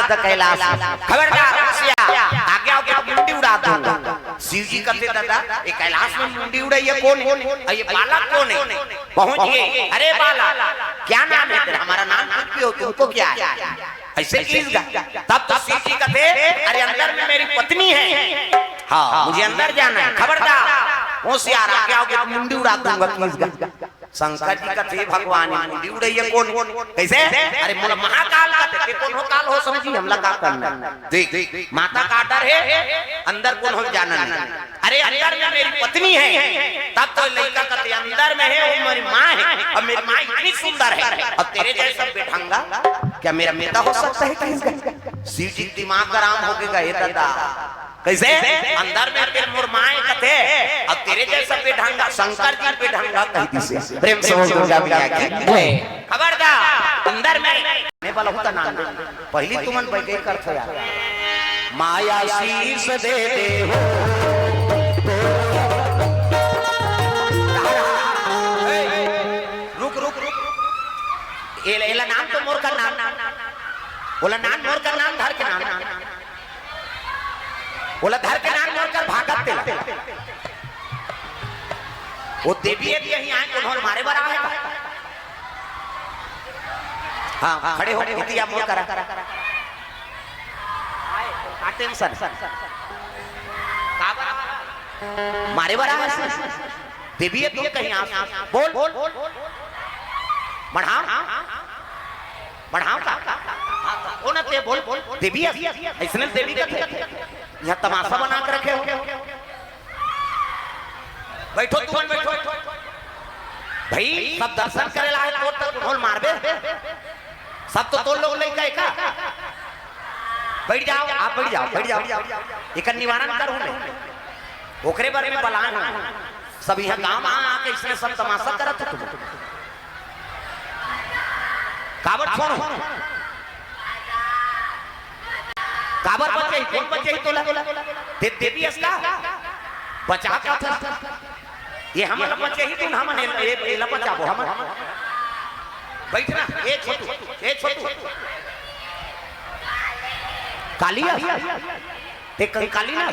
The Kailash खबरदार होशियार आगे आओगे तो मुंडी उड़ा दूंगा। शिव जी कहते दादा ये कैलाश में मुंडी उड़ाई है कौन है? ये बालक कौन है? पहुंच गए। अरे बालक क्या नाम है तेरा? हमारा नाम कुछ भी हो तुमको क्या है? ऐसे कीजिएगा। तब तो शिव जी कहते अरे अंदर में मेरी पत्नी है, हाँ मुझे अंदर जाना है, खबरदार होशियार आगे आओगे तो मुंडी उड़ा दूंगा कीजिएगा। शंकर जी का थे भगवान मुंडी उड़ाई है कौन? कैसे? अरे मोला महाकाल का थे कौन हो काल हो समझी हमला का करना देख माता का डर है अंदर कौन हो जाना नहीं। अरे अंदर में मेरी पत्नी है। तब तो लड़का कहते अंदर में है वो मेरी माँ है और मेरी माँ इतनी सुंदर है और तेरे जैसा बेढंगा क्या मेरा बेटा हो सकता है? शिव जी दिमाग गरम हो गया ये दादा कैसे? अंदर में तेरे मुरमाए कथे अब तेरे जैसा बेढंगा शंकर जी बेढंगा कहती से प्रेम से बोल दूंगा मिया के खबरदार अंदर में मैं बोला होता नाम पहली तुमन बैठे करथो यार माया शीश दे दे हो रुक रुक रुक एला नाम तो मोर का नाम बोला नाम मोर का नाम धर के नाम बोला धर के नाम मोड़कर भागत तेला वो देवी है यहीं आए उन्होंने मारे बरा है। हाँ खड़े हो इतिया मोड़ करा टेंशन मारे बरा है देवी है तुम कहीं आ बोल बढ़ाओ बढ़ाओ ओ ना ते बोल देवी है इसने देवी का यहाँ तमाशा बना कर रखे हो। बैठो तुम बैठो भाई सब दर्शन करे ला है तो ढोल मारबे सब तो लोग लइका है का बैठ जाओ आप बैठ जाओ एक निवारण कर हूं ओकरे बारे में बलान सब यहां गांव आके इसने सब तमाशा करत तुम काबर छोड़ो काबर बचे कौन बचे ही तोला देवी असला बचा का था ये हम बचे ही तुम हम ने बचाबो हम बैठना एक छोटू कालिया ते काली ना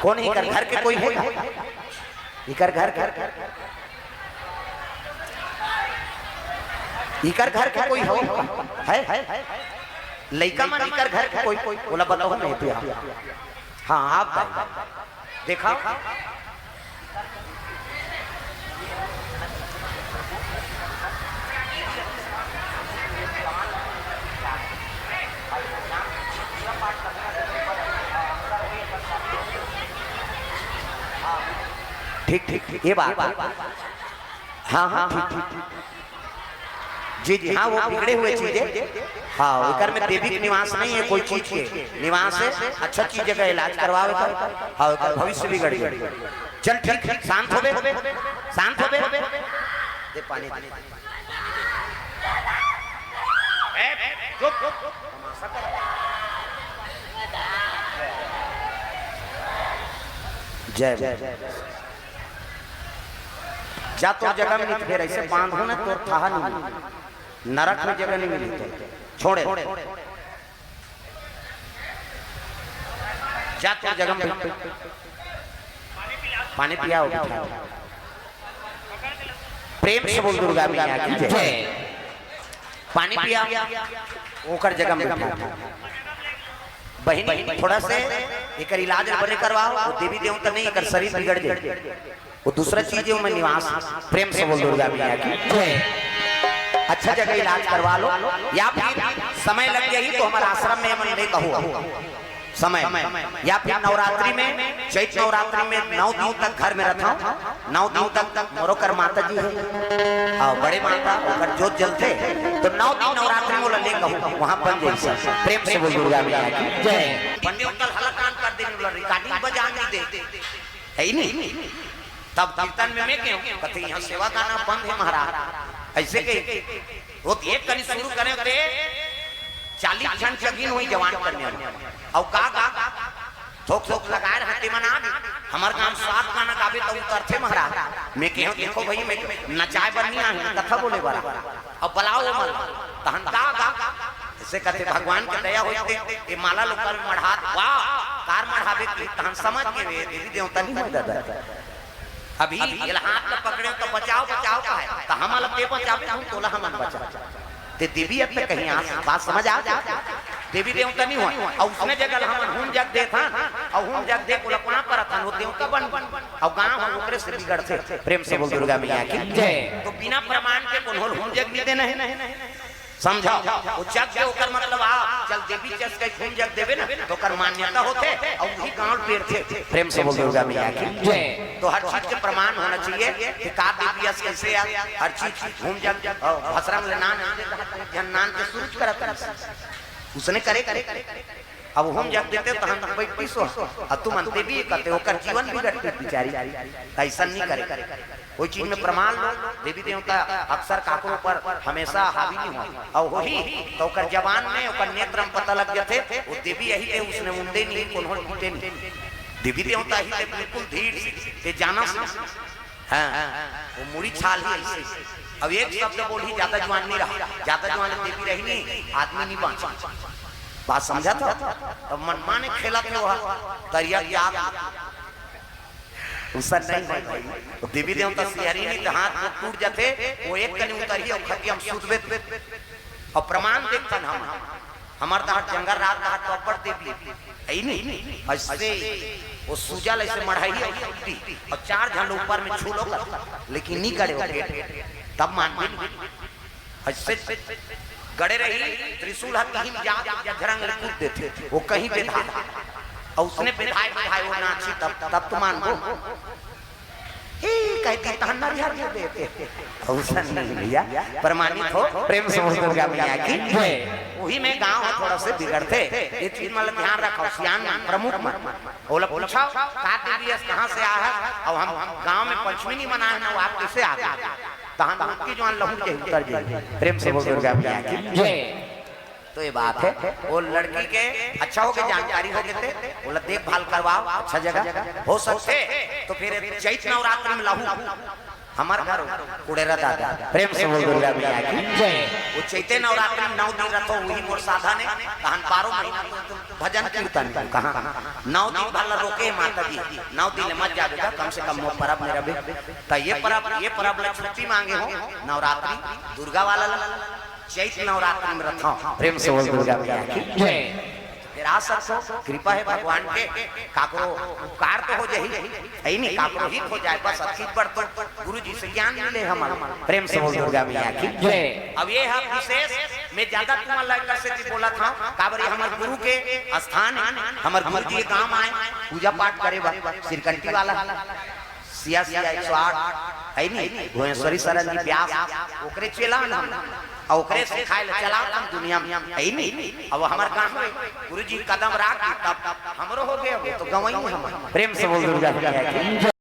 कौन ही कर घर के कोई है इकर घर का कोई हो है लइका मन इकर घर का कोई बोला बताओ नहीं तो हाँ आप देखा ठीक ये बात हाँ ठीक जी हाँ वो बिगड़े हुए चीजें हाँ इकर में देवी के निवास नहीं है कोई चीज के निवास है अच्छा चीज जगह इलाज करवावे हाँ भविष्य बिगड़ गया चल ठीक शांत हो दे पानी जय जा तो जगह में नहीं फिर ऐसे बांधो ना तो था नहीं नरक में जगह नहीं मिली छोड़े जा तो जगह में पानी पिया प्रेम से बोल दुर्गा मैया की जय पानी पिया ओकर जगह में बहनी थोड़ा से एक इलाज बने करवाओ वो देवी देवता नहीं कर शरीर बिगड़ जाए वो दूसरा चीज है मैं निवास प्रेम से बोल दुर्गा मैया की अच्छा जगह इलाज करवा लो या फिर समय लग गया ही तो हमारे आश्रम में हम नहीं कहो समय या फिर नवरात्रि में चैत्र नवरात्रि में 9 दिन तक घर में रहता हूँ 9 दिन तक मोरोकर माता जी है और बड़े माता अगर जोत जलते तो 9 दिन नवरात्रि में ले कहूँ वहाँ बन जाए प्रेम से बोल दुर्गा मैया की जय पंडित कल हलाकान कर देने रिकॉर्डिंग बजा नहीं दे है ही नहीं तब कीर्तन में मैं क्यों कहते यहाँ सेवा गाना बंद है महाराज ऐसे के वो एक कनी शुरू करें थे 40 क्षण चगिन हुई जवान करने और का थोक थोक लगाए रहते मना हमार गांव 7 गाना गावे तो उतरथे महाराज मैं कहूं देखो भाई मैं नचाए बनिया है कथा बोले बारा अब बुलाओ मन तहन गा ऐसे कहते भगवान के दया होते ये माला लोग कर मढ़ात वाह कार मढ़ावे की तहन समझ के वे देवी देवता नहीं हो दादा अभी ये हाथ में पकड़े तो बचाओ बचाओ का है तो हम अलग पे बचावे हम तोला हम बचा ते देवी अब तक कहीं बात समझ आ देवी देवता नहीं हुआ और उसने जगह हम हुन जग दे था और हुन जग दे कोला कहां पर था वो देवता बन और गांव हम ओकरे से बिगड़ते प्रेम से बोल दुर्गा मैया की जय तो बिना प्रमाण के कोन हुन जग नहीं देना है समझाओ वो जग के ओकर मतलब आ चल देवी चस के हुन जग देवे ना तो कर मान्यता होते और वही गांव पेड़ थे प्रेम से बोल दुर्गा मैया की जय तो हर चीज के प्रमाण होना चाहिए कि का देवी अस कैसे हर चीज हुन जग भसरम ले नान नान के सूरज करत उसने करे अब हम जब देते तो हम बैठी सो अब तुम अंते भी कहते हो कर जीवन बिगड़ती बेचारी ऐसा नहीं करे कोई चीज में प्रमाण लो देवी देवता अक्सर काकरों पर हमेशा हावी नहीं हुआ और वही तो कर जवान में ओकर नेत्र में पता लग गए थे वो देवी यही थे उसने मुंडे नहीं कोन्हों टूटे नहीं देवी देवता ही थे बिल्कुल धीर से जाना हां वो मुड़ी छाल ही ऐसे अब एक शब्द बोली ज्यादा जवान नहीं रहा ज्यादा जवान देवी रही नहीं आदमी नहीं बांचा बात समझा था अब मनमान खेला थे वहां तरिया याद उसर नहीं भाई देवी देवता सियारी नहीं हाथ को टूट जाते वो एक कनी उतरी और खती हम सुतबे और प्रमाण देखता हम हमार दा जंगल रात का टॉपर देवी आई नहीं ऐसे वो सूजल ऐसे मढ़ाई और 4 झंड ऊपर में छूलो लेकिन नहीं गड़े वो तब मान ऐसे गड़े रही त्रिशूल कहीं या झरंग कूद देते वो कहीं पे था और उसने बिठाए वो नाची तब तो मान वो कहती तहन्ना रिहार दे देते औसन नहीं भैया प्रमाणित हो प्रेम से बोल दुर्गा मैया की वही में गांव थोड़ा से बिगड़ते ये चीज मतलब ध्यान रखो सियान प्रमुख बोला पूछो का देवी कहां से आया और हम गांव में पंचमी नहीं मनाए ना वो आप कैसे आ गए तहन आपकी जवान लहू के उतर जाए प्रेम से बोल दुर्गा मैया की जय तो ये बात है वो लड़की के अच्छा हो के जानकारी हो गए थे बोला देखभाल करवाओ अच्छा जगह हो सकते तो फिर चैत नवरात्र में लहू हमार घर कुड़ेरा दादा प्रेम से बोल दुर्गा मैया की जय वो चैते नवरात्र में 9 दिन रखो वही मोर साधा ने कहन 12 महीना भजन कीर्तन कहां 9 दिन भला रोके माता जी 9 दिन मत जाबेगा कम से कम वो परब मेरा भी तो ये परब छुट्टी मांगे हो नवरात्रि दुर्गा वाला चैत नवरात्रि में रखो प्रेम से बोल दुर्गा मैया की जय तेरा सको कृपा है भगवान के काकरो उपकार तो हो जाही ऐ नहीं काकरो हित हो जाए बस अच्छी पर तो गुरुजी से ज्ञान मिले हमारा प्रेम से बोल दुर्गा मैया की जय अब ये है विशेष मैं ज्यादा तुम्हारा लड़का से बोला था काबरी हमारे गुरु के स्थान हमारे गुरु जी के काम आए पूजा पाठ करे सिरकंटी वाला सिया 108 है नहीं भुवनेश्वरी शरण जी व्यास ओकरे चला हम ओकरे से खाए चलाओ हम दुनिया में है नहीं अब हमार गांव में गुरुजी कदम राख तब हमरो हो गए तो गवई हम प्रेम से बोल दुर्गा मैया की